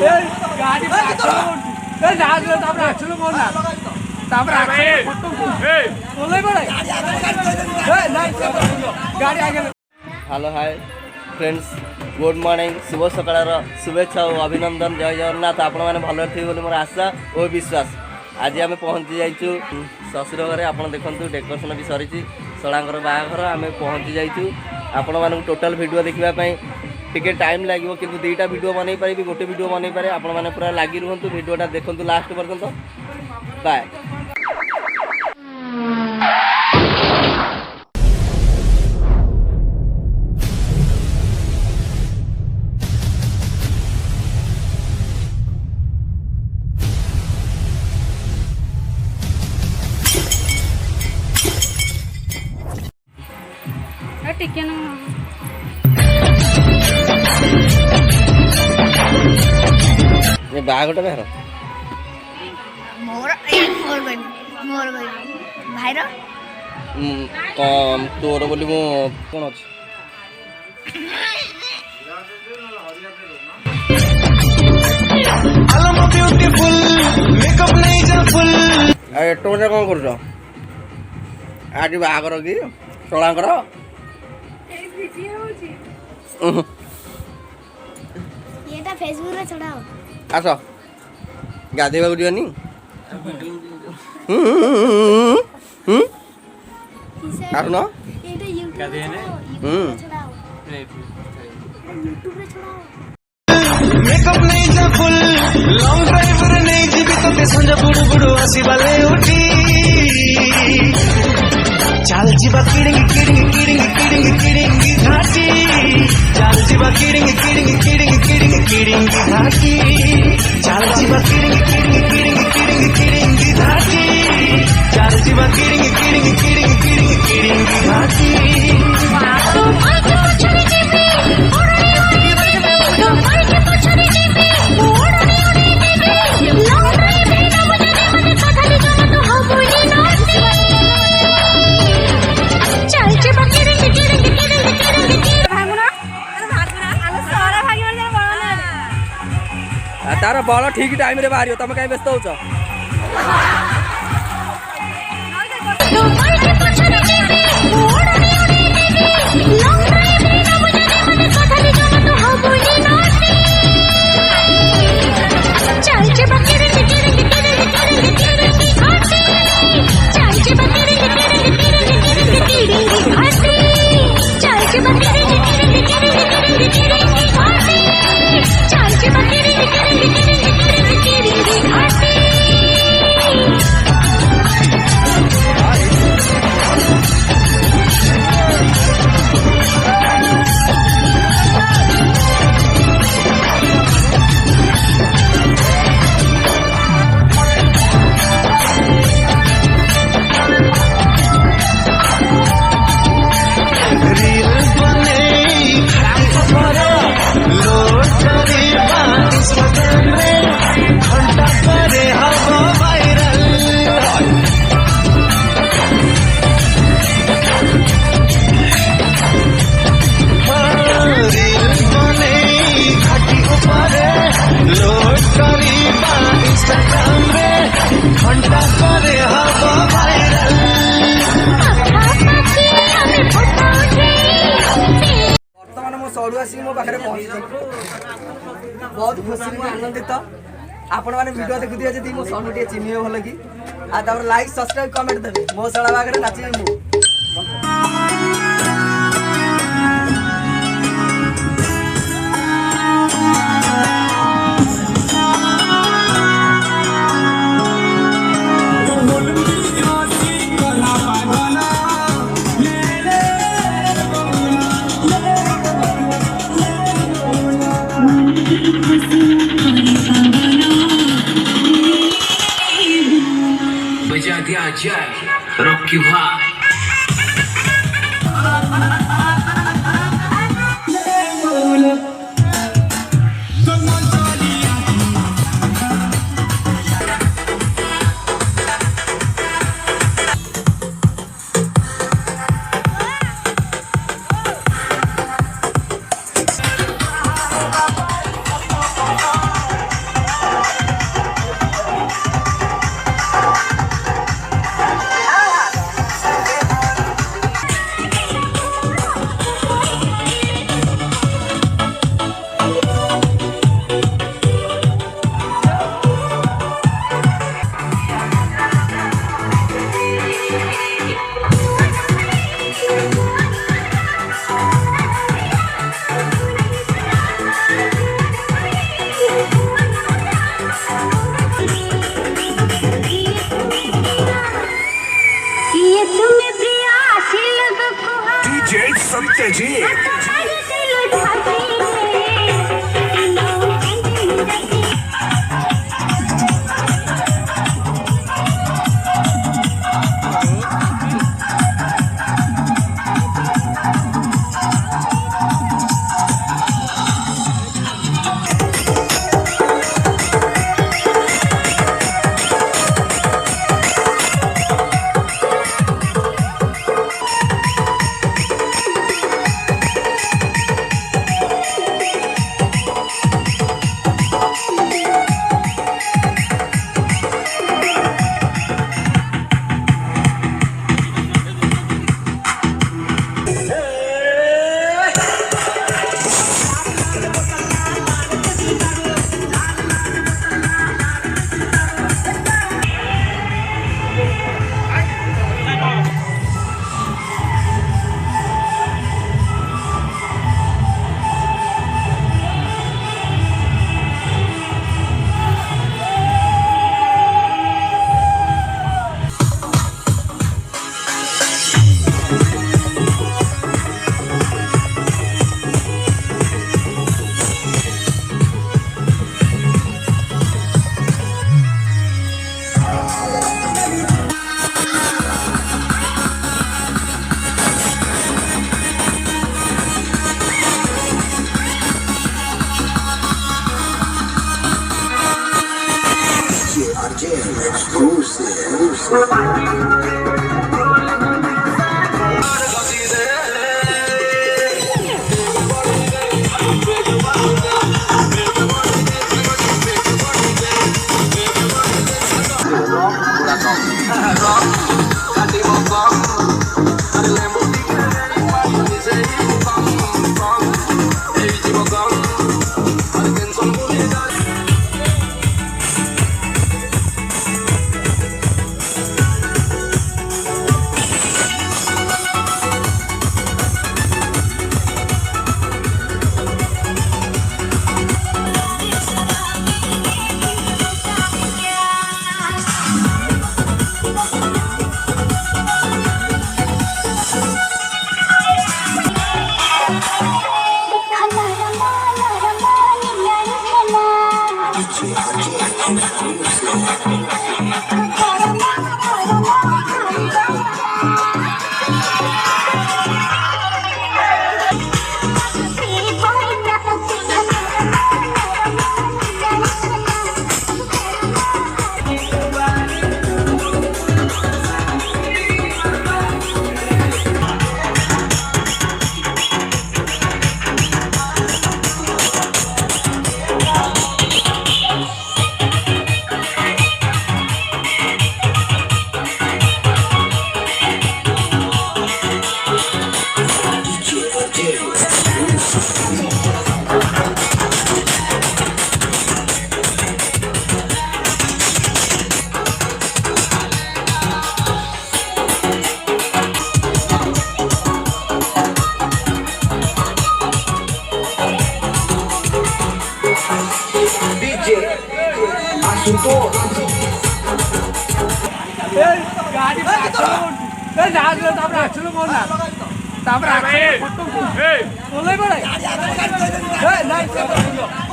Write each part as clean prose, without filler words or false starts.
Hello hi friends good morning शुभ सकाळ शुभेच्छा और अभिनंदन जय जगन्नाथ आपण मैंने भल थी मोर आशा और विश्वास। आज आम पहुँची जाइचु शशुर घरे आप देखु डेकोरेशन भी सरी सलांकर बाहाघर आम पहुँची जाइचु आपण मानक टोटल वीडियो देखापी टिके टाइम लगे कि दुईटा वीडियो बनई पारि गोटे वीडियो बनई पारे आपण मैंने पूरा लगी रुहतु वीडियोटा देखु लास्ट पर्यंत बाय। टिके ये बाहाघरटा काହାର मोर मोर भाईर तोर बोली मो कोन अछि आलम ब्यूटीफुल मेकअप नहीं जा फुल ए तोने कोन करछो आज बाहाघर की सोलांकर येटा फेसबुक रे छडाओ आस गाधेबा गुडियानी आरो ना येटा यूट्यूब गाधेने छडाओ यूट्यूब रे छडाओ मेकअप नहीं जा फुल लॉन्ग ड्राइव रे नहीं जीबी तो ते संजा बुडु बुडु आसी बाले उठी चाल जीवा kidding kidding kidding kidding kidding घाटी चाल जीवा kidding kidding kidding kidding kidding घाटी चाल जीवा kidding kidding kidding kidding kidding घाटी चाल जीवा kidding kidding kidding kidding kidding घाटी तो भाई के पछरी जीबी तो भाई के पछरी जीबी ओडनी ओडनी जीबी लॉन्ग ड्राइव रे ना मने मने पठाली जमा तो हो बोली ना चालचे बाकी रे किडिंग किडिंग किडिंग भागुना आलो सारा भागी मार बळना तार बल ठीक टाइम रे बाहरियो तुम कहीं व्यस्त होछ तो भाई के पछरी जीबी ओडनी ओडनी जीबी लॉन्ग ड्राइव रे ना मने मने पठाली जमा तो हो बोली ना चालचे बाकी रे किडिंग किडिंग किडिंग किडिंग घाटी चालचे बाकी रे किडिंग किडिंग किडिंग घाटी चालचे बाकी रे किडिंग किडिंग किडिंग किडिंग घाटी चालचे बाकी रे किडिंग किडिंग किडिंग किडिंग घाटी मो पाखे पहुँची बहुत खुशी आनंदित आपण मैंने वीडियो देखुए जी मो सनु टे चिन्ह भल कि आर लाइक सब्सक्राइब कमेंट देवे मो साला बागे नाची मु बजा दिया जाए रॉकी भाई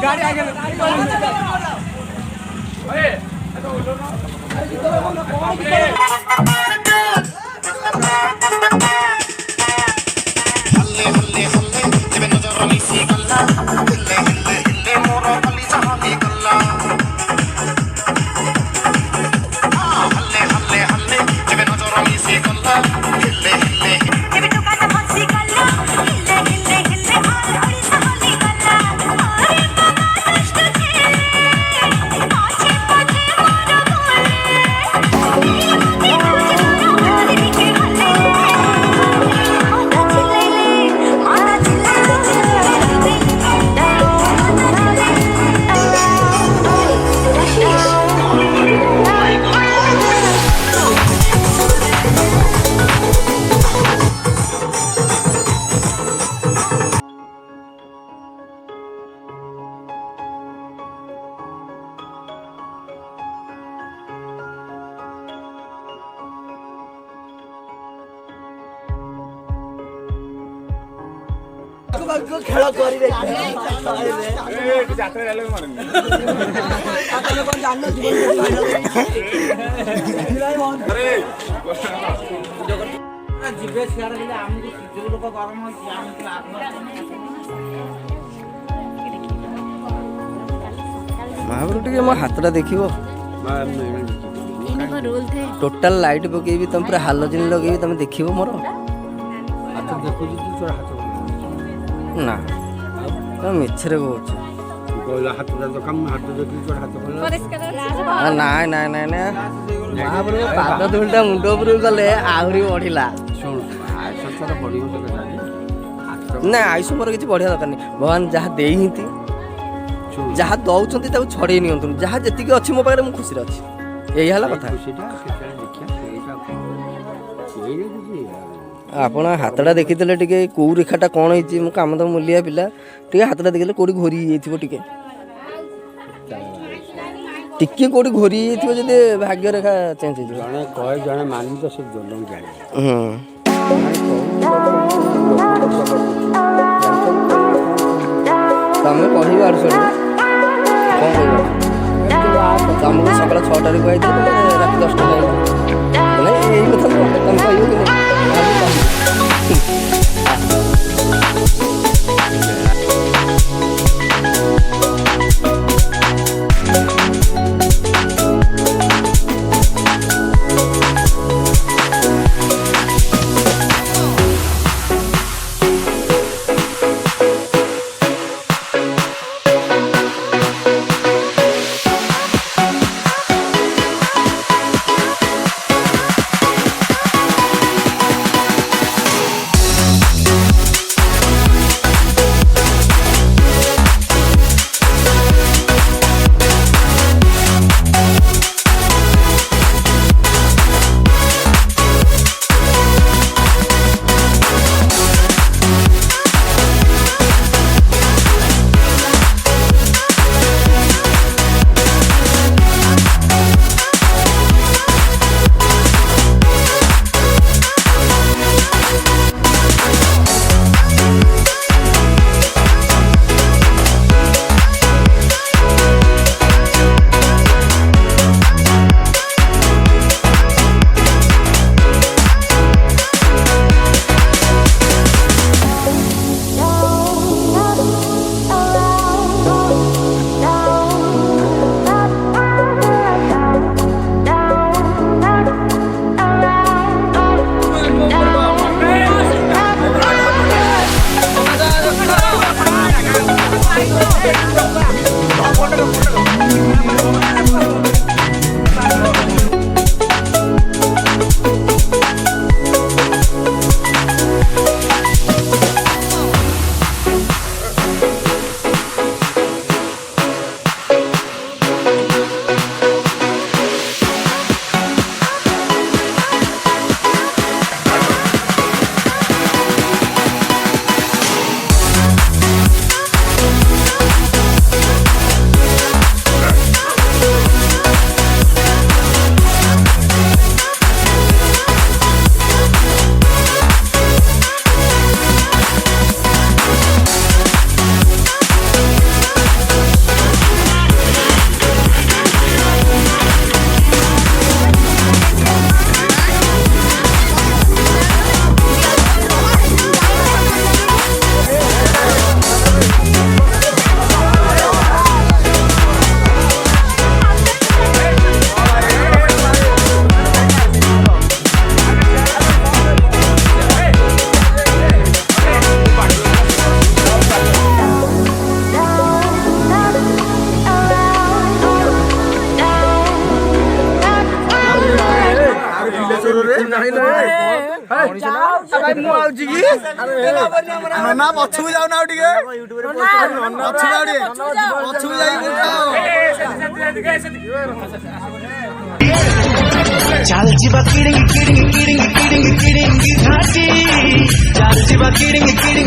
गाड़ी आगे ଖେଳ କରିବେ ଯିବେ ସିଆଡେ ଆମକୁ ଯୋଉ ଲୋକ ଗରମ ହଉଛି ମହାପ୍ରଭୁ ଟିକେ ମୋ ହାତଟା ଦେଖିବ ଟୋଟାଲ ଲାଇଟ୍ ପକେଇବି ତମେ ପୁରା ହାଲୋଜିନ ଲଗେଇବି ତମେ ଦେଖିବ ମୋର ନା ତମେ ମିଛରେ କହୁଛ ନାଇଁ ନାଇଁ ନାଇଁ ନାଇଁ ମହାପ୍ରଭୁ ପାଦ ଦୁଇଟା ମୁଣ୍ଡ ଉପରକୁ ଗଲେ ଆହୁରି ବଢିଲା ନା ଆୟୁଷ ମୋର କିଛି ବଢିଆ ଦରକାର ନାହିଁ ଭଗବାନ ଯାହା ଦେଇଛନ୍ତି ଯାହା ଦଉଛନ୍ତି ତାକୁ ଛଡେଇ ନିଅନ୍ତୁନି ଯାହା ଯେତିକି ଅଛି ମୋ ପାଖରେ ମୁଁ ଖୁସିରେ ଅଛି ଏଇ ହେଲା କଥା ଆପଣ ହାତଟା ଦେଖିଥିଲେ ଟିକେ କୋଉ ରେଖାଟା କ'ଣ ହେଇଛି ମୁଁ କାମ ତ ମୂଲିଆ ପିଲା ଟିକେ ହାତଟା ଦେଖିଲେ କୋଉଠି ଘୋରି ହେଇଯାଇଥିବ ଟିକେ ଟିକେ କୋଉଠି ଘୋରି ହେଇଯାଇଥିବ ଯଦି ଭାଗ୍ୟ ରେଖା ଚେଞ୍ଜ ହେଇଯିବ ଜଣେ କହେ ଜଣେ ମାନି ତ ସେ ଜଲମ ଜାଣେ ତମେ କହିବ ଆଡୁ ସାଡୁ କ'ଣ କହିବ ତମକୁ ସକାଳ 6ଟାରେ କହିଥିଲି ରାତି 10ଟା ଏଇ କଥା ତମେ କହିବ କି ନାହିଁ ନନା ପଛକୁ ଯାଉନା ଆଉ ଟିକେ ପଛକୁ ଆଉ ଟିକେ ପଛକୁ ଯାଇକି ଚାଲିଛି ବା କିଡିଙ୍ଗ କିଡିଙ୍ଗ କିଡିଙ୍ଗ କିଡିଙ୍ଗ କିଡିଙ୍ଗ ଘାଟି ଚାଲିଛି ବା କିଡିଙ୍ଗ କିଡିଙ୍ଗ